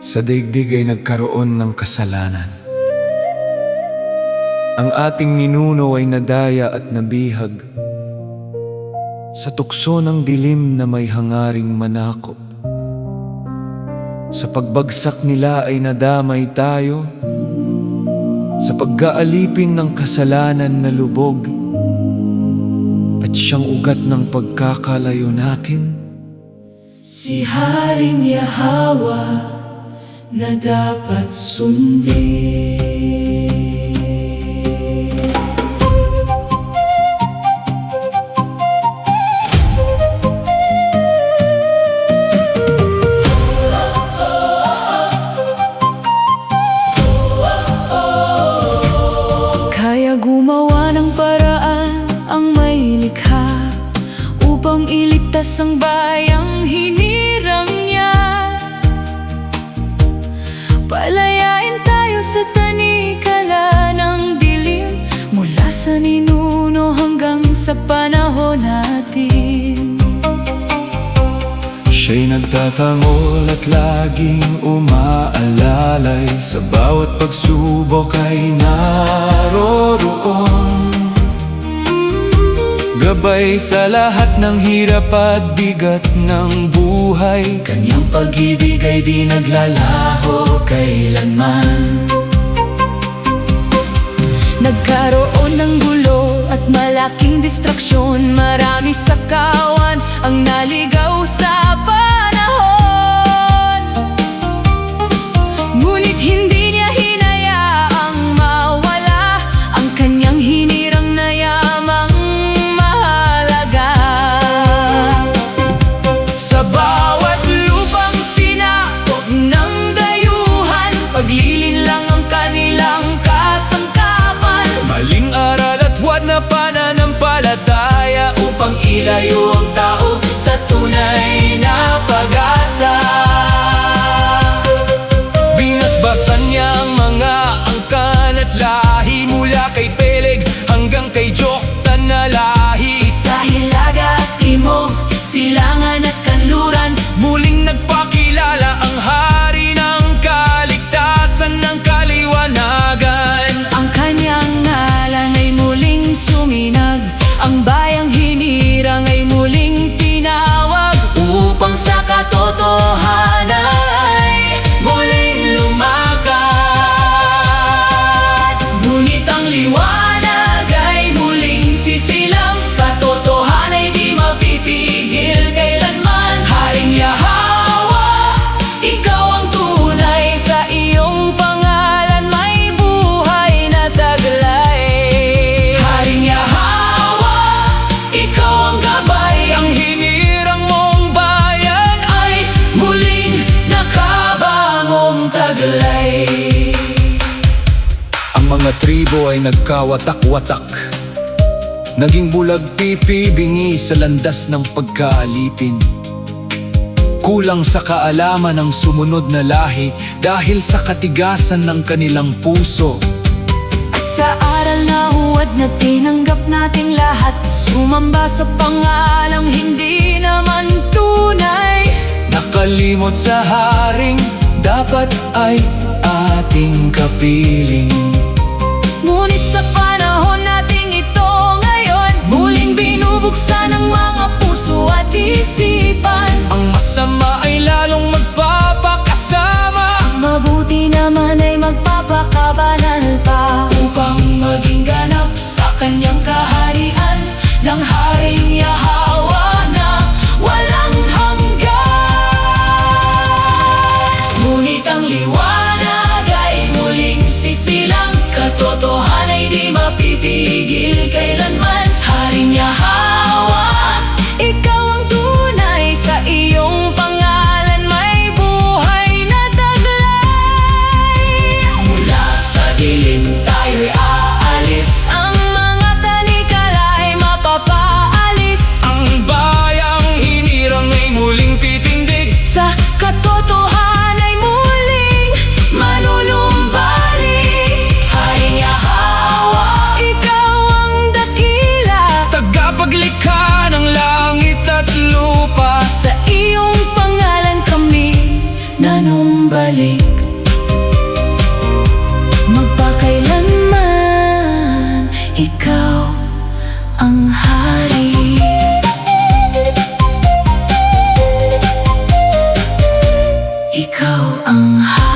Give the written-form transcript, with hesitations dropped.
Sa daigdig ay nagkaroon ng kasalanan. Ang ating ninuno ay nadaya at nabihag sa tukso ng dilim na may hangaring manakop. Sa pagbagsak nila ay nadamay tayo, sa pagkaalipin ng kasalanan na lubog, at siyang ugat ng pagkakalayo natin. Si Haring Yahweh na dapat sundin. Kaya gumawa ng paraan ang may likha upang iligtas ang bayang hinirang niya. Palayain tayo sa tanikala ng dilim, mula sa ninuno hanggang sa panahon natin. Siya'y nagtatangol at laging umaalalay, sa bawat pagsubok ay naroroon. Gabay sa lahat ng hirap at bigat ng buhay, Kanyang pag-ibig ay di naglalaho kailanman. Nagkaroon ng gulo at malaking distraksyon, marami sa kawan ang naligaw sa panahon. Ngunit hindi niya hinayaang mawala ang kanyang hinirang na yamang mahalaga. Sa bawat lupang sinakop ng dayuhan, paglilinlang ang kanilang kasangkapan. maling aral at huwad na pananampalataya, Upang ilayo ang tao sa tunay na pag-asa. binasbasan niya ang mga angkan at lahi, mula kay Peleg hanggang kay Joktan na lahi. Sa hilaga at timog, silangan at kanluran, Muling nagpakilala ang hari ng kaligtasan ng kaliwanagan. ang kanyang ngalan ay muling suminag, ang bayang hinirang ay muling tinawag, upang sa katotohanan ay muling lumakad. Ngunit ang liwanag ay muling sisilang, katotohanan ay di mapipigil kailanman. Haring Yahweh, ikaw ang tunay, sa iyong pangalan may buhay na taglay. Haring Yahweh, ikaw ang gabay, Ang hinirang mong bayan ay muling nakabangong taglay. ang mga tribo ay nagkawatak-watak, naging bulag pipi bingi sa landas ng pagkaalipin. Kulang sa kaalaman ang sumunod na lahi dahil sa katigasan ng kanilang puso. At sa aral na huwad na tinanggap nating lahat, sumamba sa pangalang hindi naman tunay. Nakalimot sa haring dapat ay ating kapiling. Ngunit sa panahon nating ito ngayon, muling binubuksan ang mga puso at isipan. Ang masama ay lalong magpapakasama, Mabuti naman ay magpapakabanal pa, upang maging ganap sa kanyang kaharian ng Haring Yahweh na walang hanggan. Ngunit ang liwanag ay muling sisilang, katotohanan ay di mapipigil kailanman. Haring Yahweh, ikaw ang tunay, ang hari. Ikaw ang hari.